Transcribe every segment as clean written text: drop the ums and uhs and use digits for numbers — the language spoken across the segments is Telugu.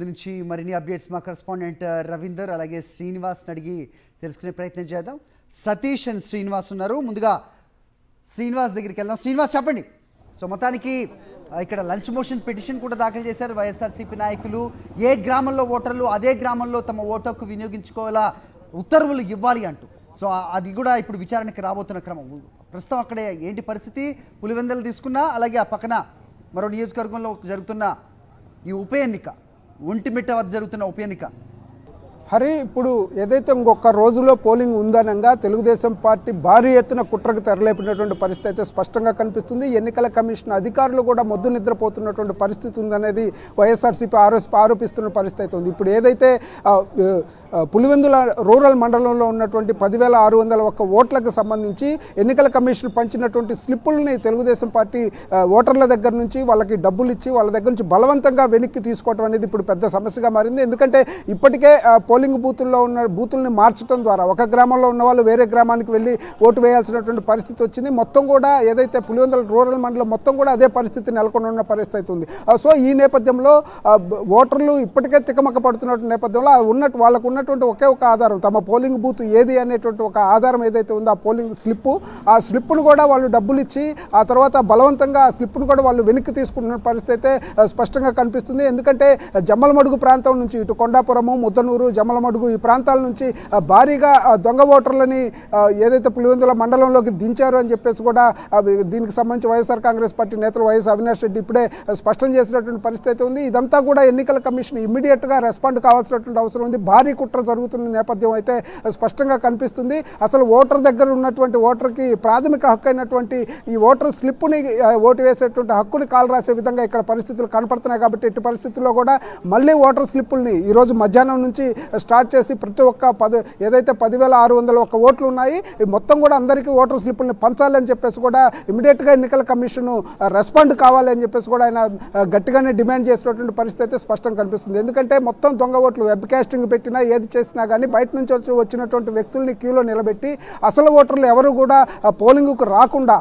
నుంచి మరిన్ని అప్డేట్స్ మా కరెస్పాండెంట్ రవీందర్ అలాగే శ్రీనివాస్ అడిగి తెలుసుకునే ప్రయత్నం చేద్దాం. సతీష్ అండ్ శ్రీనివాస్ ఉన్నారు. ముందుగా శ్రీనివాస్ దగ్గరికి వెళ్దాం. శ్రీనివాస్ చెప్పండి. సో మొత్తానికి ఇక్కడ లంచ్ మోషన్ పిటిషన్ కూడా దాఖలు చేశారు వైఎస్ఆర్సీపీ నాయకులు. ఏ గ్రామంలో ఓటర్లు అదే గ్రామంలో తమ ఓటు హక్కు వినియోగించుకోవాలా ఉత్తర్వులు ఇవ్వాలి అంటూ. సో అది కూడా ఇప్పుడు విచారణకి రాబోతున్న క్రమం. ప్రస్తుతం అక్కడే ఏంటి పరిస్థితి? పులివెందలు తీసుకున్నా అలాగే ఆ పక్కన మరో నియోజకవర్గంలో జరుగుతున్న ఈ ఉప ఎన్నిక, ఒంటిమిట్ట వద్ద జరుగుతున్న ఉప ఎన్నిక. హరి, ఇప్పుడు ఏదైతే ఇంకొక రోజులో పోలింగ్ ఉందనంగా తెలుగుదేశం పార్టీ భారీ ఎత్తున కుట్రకు తెరలేపినటువంటి పరిస్థితి అయితే స్పష్టంగా కనిపిస్తుంది. ఎన్నికల కమిషన్ అధికారులు కూడా మొద్దు నిద్రపోతున్నటువంటి పరిస్థితి ఉందనేది వైఎస్ఆర్సీపీ ఆరోపిస్తున్న పరిస్థితి అయితే ఉంది. ఇప్పుడు ఏదైతే పులివెందుల రూరల్ మండలంలో ఉన్నటువంటి 10,601 ఓట్లకు సంబంధించి ఎన్నికల కమిషన్ పంచినటువంటి స్లిప్పుల్ని తెలుగుదేశం పార్టీ ఓటర్ల దగ్గర నుంచి వాళ్ళకి డబ్బులు ఇచ్చి వాళ్ళ దగ్గర నుంచి బలవంతంగా వెనక్కి తీసుకోవడం అనేది ఇప్పుడు పెద్ద సమస్యగా మారింది. ఎందుకంటే ఇప్పటికే పోలింగ్ బూతుల్లో ఉన్న బూతుల్ని మార్చడం ద్వారా ఒక గ్రామంలో ఉన్న వాళ్ళు వేరే గ్రామానికి వెళ్ళి ఓటు వేయాల్సినటువంటి పరిస్థితి వచ్చింది. మొత్తం కూడా ఏదైతే పులివెందుల రూరల్ మండలం మొత్తం కూడా అదే పరిస్థితి నెలకొని ఉన్న పరిస్థితి ఉంది. సో ఈ నేపథ్యంలో ఓటర్లు ఇప్పటికే తికమక పడుతున్నటువంటి నేపథ్యంలో వాళ్ళకు ఉన్నటువంటి ఒకే ఒక ఆధారం, తమ పోలింగ్ బూత్ ఏది అనేటువంటి ఒక ఆధారం ఏదైతే ఉందో ఆ పోలింగ్ స్లిప్పు, ఆ స్లిప్పును కూడా వాళ్ళు డబ్బులు ఇచ్చి ఆ తర్వాత బలవంతంగా ఆ స్లిప్ను కూడా వాళ్ళు వెనక్కి తీసుకుంటున్న పరిస్థితి అయితే స్పష్టంగా కనిపిస్తుంది. ఎందుకంటే జమ్మలమడుగు ప్రాంతం నుంచి ఇటు కొండాపురము, ముద్దనూరు, జమ్మలమడుగు ఈ ప్రాంతాల నుంచి భారీగా దొంగ ఓటర్లని ఏదైతే పులివెందుల మండలంలోకి దించారు అని చెప్పేసి కూడా దీనికి సంబంధించి వైఎస్ఆర్ కాంగ్రెస్ పార్టీ నేతలు వైఎస్ అవినాష్ రెడ్డి ఇప్పుడే స్పష్టం చేసినటువంటి పరిస్థితి ఉంది. ఇదంతా కూడా ఎన్నికల కమిషన్ ఇమ్మీడియట్గా రెస్పాండ్ కావాల్సినటువంటి అవసరం ఉంది. భారీ కుట్ర జరుగుతున్న నేపథ్యం అయితే స్పష్టంగా కనిపిస్తుంది. అసలు ఓటర్ దగ్గర ఉన్నటువంటి ఓటర్కి ప్రాథమిక హక్కు అయినటువంటి ఈ ఓటర్ స్లిప్ని ఓటు వేసేటువంటి హక్కుని కాలు రాసే విధంగా ఇక్కడ పరిస్థితులు కనపడుతున్నాయి. కాబట్టి ఎట్టి పరిస్థితుల్లో కూడా మళ్ళీ ఓటర్ స్లిప్పుల్ని ఈరోజు మధ్యాహ్నం నుంచి స్టార్ట్ చేసి ప్రతి ఒక్క ఏదైతే 10,601 ఓట్లు ఉన్నాయి మొత్తం కూడా అందరికీ ఓటర్ స్లిప్పుల్ని పంచాలి అని చెప్పేసి కూడా ఇమీడియట్గా ఎన్నికల కమిషన్ రెస్పాండ్ కావాలి అని చెప్పేసి కూడా ఆయన గట్టిగానే డిమాండ్ చేసినటువంటి పరిస్థితి అయితే స్పష్టంగా కనిపిస్తుంది. ఎందుకంటే మొత్తం దొంగ ఓట్లు వెబ్ కాస్టింగ్ పెట్టినా ఏది చేసినా కానీ బయట నుంచి వచ్చినటువంటి వ్యక్తుల్ని క్యూలో నిలబెట్టి అసలు ఓటర్లు ఎవరు కూడా పోలింగ్కు రాకుండా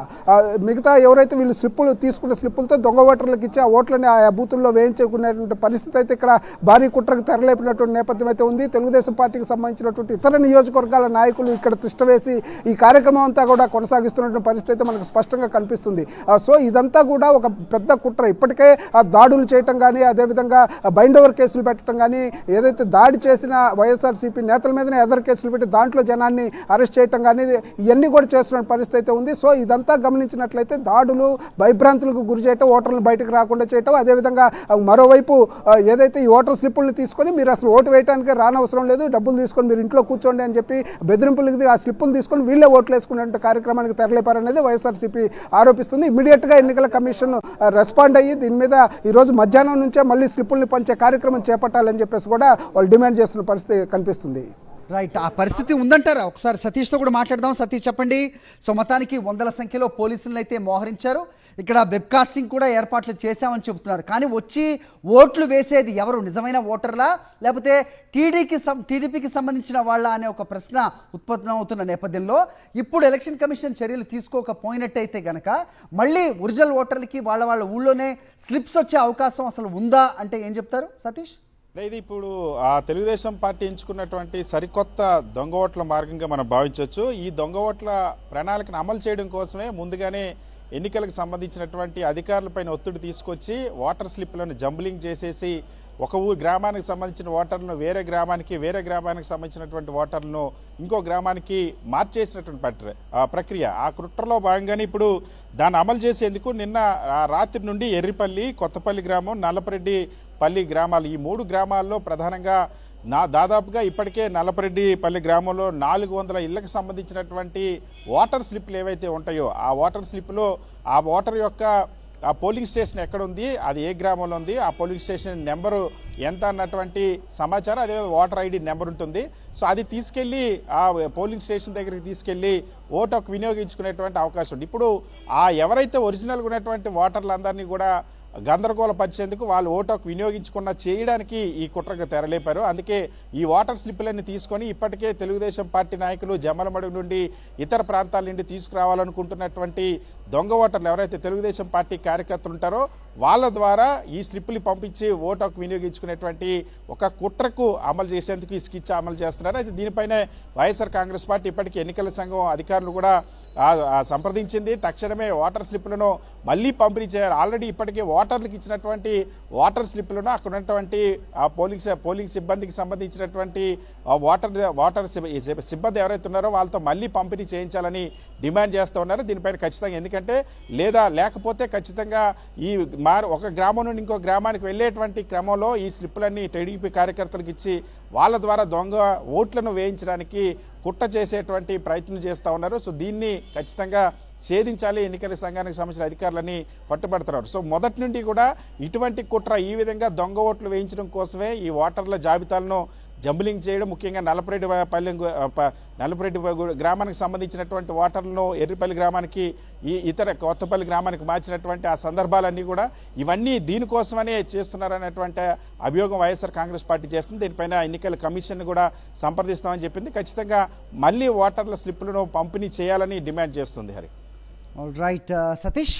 మిగతా ఎవరైతే వీళ్ళు స్లిప్పులు తీసుకున్న స్లిప్పులతో దొంగ ఓటర్లకు ఇచ్చి ఆ ఓట్లని ఆ బూతుల్లో వేయించుకునేటువంటి పరిస్థితి అయితే ఇక్కడ భారీ కుట్రకు తెరలేపినటువంటి నేపథ్యం అయితే ఉంది. తెలుగుదేశం పార్టీకి సంబంధించినటువంటి ఇతర నియోజకవర్గాల నాయకులు ఇక్కడ తిష్టవేసి ఈ కార్యక్రమం అంతా కూడా కొనసాగిస్తున్నటువంటి పరిస్థితి మనకు స్పష్టంగా కనిపిస్తుంది. సో ఇదంతా కూడా ఒక పెద్ద కుట్ర. ఇప్పటికే దాడులు చేయటం కానీ అదేవిధంగా బైండ్ ఓవర్ కేసులు పెట్టడం కానీ, ఏదైతే దాడి చేసిన వైఎస్ఆర్సీపీ నేతల మీదనే ఎదర్ కేసులు పెట్టి దాంట్లో జనాన్ని అరెస్ట్ చేయటం కానీ ఇవన్నీ కూడా చేస్తున్న పరిస్థితి అయితే ఉంది. సో ఇదంతా గమనించినట్లయితే దాడులు, భయభ్రాంతులకు గురి చేయటం, ఓటర్లు బయటకు రాకుండా చేయటం, అదేవిధంగా మరోవైపు ఏదైతే ఈ ఓటర్ స్లిప్పుల్ని తీసుకొని మీరు అసలు ఓటు వేయడానికి రానవసరం లేదు, డబ్బులు తీసుకొని మీరు ఇంట్లో కూర్చోండి అని చెప్పి బెదిరింపులకి ఆ స్లిప్పులు తీసుకొని వీళ్ళే ఓట్లు వేసుకునే కార్యక్రమానికి తెరలేపారనేది వైఎస్ఆర్సీపీ ఆరోపిస్తుంది. ఇమ్మీడియట్గా ఎన్నికల కమిషన్ రెస్పాండ్ అయ్యి దీని మీద ఈరోజు మధ్యాహ్నం నుంచే మళ్ళీ స్లిప్పుల్ని పంచే కార్యక్రమం చేపట్టాలని చెప్పేసి కూడా వాళ్ళు డిమాండ్ చేస్తున్న పరిస్థితి కనిపిస్తుంది. రైట్, ఆ పరిస్థితి ఉందంటారా? ఒకసారి సతీష్తో కూడా మాట్లాడదాం. సతీష్ చెప్పండి. సో మొత్తానికి వందల సంఖ్యలో పోలీసులను అయితే మోహరించారు. ఇక్కడ వెబ్కాస్టింగ్ కూడా ఏర్పాట్లు చేశామని చెబుతున్నారు. కానీ వచ్చి ఓట్లు వేసేది ఎవరు? నిజమైన ఓటర్లా లేకపోతే టీడీపీకి సంబంధించిన వాళ్ళ అనే ఒక ప్రశ్న ఉత్పన్నమవుతున్న నేపథ్యంలో ఇప్పుడు ఎలక్షన్ కమిషన్ చర్యలు తీసుకోకపోయినట్టయితే కనుక మళ్ళీ ఒరిజినల్ ఓటర్లకి వాళ్ళ ఊళ్ళోనే స్లిప్స్ వచ్చే అవకాశం అసలు ఉందా అంటే ఏం చెప్తారు సతీష్? ఇది ఇప్పుడు ఆ తెలుగుదేశం పార్టీ ఎంచుకున్నటువంటి సరికొత్త దొంగ ఓట్ల మార్గంగా మనం భావించవచ్చు. ఈ దొంగ ఓట్ల ప్రణాళికను అమలు చేయడం కోసమే ముందుగానే ఎన్నికలకు సంబంధించినటువంటి అధికారులపైన ఒత్తిడి తీసుకొచ్చి ఓటర్ స్లిప్లను జంబ్లింగ్ చేసేసి ఒక గ్రామానికి సంబంధించిన ఓటర్లను వేరే గ్రామానికి సంబంధించినటువంటి ఓటర్లను ఇంకో గ్రామానికి మార్చేసినటువంటి ప్రక్రియ. ఆ కుట్రలో భాగంగానే ఇప్పుడు దాన్ని అమలు చేసేందుకు నిన్న రాత్రి నుండి ఎర్రిపల్లి, కొత్తపల్లి గ్రామం, నల్లపరెడ్డిపల్లి గ్రామాలు, ఈ 3 గ్రామాల్లో ప్రధానంగా దాదాపుగా ఇప్పటికే నల్లపరెడ్డిపల్లి గ్రామంలో 400 ఇళ్లకు సంబంధించినటువంటి ఓటర్ స్లిప్లు ఏవైతే ఉంటాయో ఆ ఓటర్ స్లిప్లో ఆ ఓటర్ యొక్క ఆ పోలింగ్ స్టేషన్ ఎక్కడ ఉంది, అది ఏ గ్రామంలో ఉంది, ఆ పోలింగ్ స్టేషన్ నెంబరు ఎంత అన్నటువంటి సమాచారం, అదేవిధంగా ఓటర్ ఐడి నెంబర్ ఉంటుంది. సో అది తీసుకెళ్ళి ఆ పోలింగ్ స్టేషన్ దగ్గరికి తీసుకెళ్ళి ఓటు హక్కు వినియోగించుకునేటువంటి అవకాశం ఉంది. ఇప్పుడు ఆ ఎవరైతే ఒరిజినల్గా ఉన్నటువంటి ఓటర్లందరినీ కూడా గందరగోళపరిచేందుకు వాళ్ళు ఓటు హక్కు వినియోగించుకున్న చేయడానికి ఈ కుట్రకు తెరలేపారు. అందుకే ఈ ఓటర్ స్లిప్పులన్నీ తీసుకొని ఇప్పటికే తెలుగుదేశం పార్టీ నాయకులు జమ్మలమడుగు నుండి ఇతర ప్రాంతాల నుండి తీసుకురావాలనుకుంటున్నటువంటి దొంగ ఓటర్లు ఎవరైతే తెలుగుదేశం పార్టీ కార్యకర్తలు ఉంటారో వాళ్ళ ద్వారా ఈ స్లిప్పులు పంపించి ఓటు హక్కు వినియోగించుకునేటువంటి ఒక కుట్రకు అమలు చేసేందుకు ఈ స్కెచ్ అమలు చేస్తున్నారు. అయితే దీనిపైనే వైఎస్ఆర్ కాంగ్రెస్ పార్టీ ఇప్పటికీ ఎన్నికల సంఘం అధికారులు కూడా సంప్రదించింది. తక్షణమే ఓటర్ స్లిప్పులను మళ్ళీ పంపిణీ చేయాలి. ఆల్రెడీ ఇప్పటికే ఓటర్లకు ఇచ్చినటువంటి ఓటర్ స్లిప్పులను అక్కడ ఉన్నటువంటి పోలింగ్ సిబ్బందికి సంబంధించినటువంటి ఓటర్ సిబ్బంది ఎవరైతే ఉన్నారో వాళ్ళతో మళ్ళీ పంపిణీ చేయించాలని డిమాండ్ చేస్తూ ఉన్నారు. దీనిపైన ఖచ్చితంగా ఎందుకంటే లేకపోతే ఖచ్చితంగా ఈ ఒక గ్రామం నుండి ఇంకో గ్రామానికి వెళ్ళేటువంటి క్రమంలో ఈ స్లిప్పులన్నీ టీడీపీ కార్యకర్తలకు ఇచ్చి వాళ్ళ ద్వారా దొంగ ఓట్లను వేయించడానికి కుట్ర చేసేటువంటి ప్రయత్నం చేస్తూ ఉన్నారు. సో దీన్ని ఖచ్చితంగా ఛేదించాలి, ఎన్నికల సంఘానికి సంబంధించిన అధికారులని పట్టుబడుతున్నారు. సో మొదటి నుండి కూడా ఇటువంటి కుట్ర ఈ విధంగా దొంగ ఓట్లు వేయించడం కోసమే ఈ ఓటర్ల జాబితాలను జంబ్లింగ్ చేయడం, ముఖ్యంగా నల్లపరెడ్డి గ్రామానికి సంబంధించినటువంటి ఓటర్లను ఎర్రిపల్లి గ్రామానికి ఇతర కొత్తపల్లి గ్రామానికి మార్చినటువంటి ఆ సందర్భాలన్నీ కూడా ఇవన్నీ దీనికోసమనే చేస్తున్నారనేటువంటి అభియోగం వైఎస్ఆర్ కాంగ్రెస్ పార్టీ చేస్తుంది. దీనిపైన ఎన్నికల కమిషన్ కూడా సంప్రదిస్తామని చెప్పింది. ఖచ్చితంగా మళ్ళీ ఓటర్ల స్లిప్పులను పంపిణీ చేయాలని డిమాండ్ చేస్తుంది. Hari all right Satish.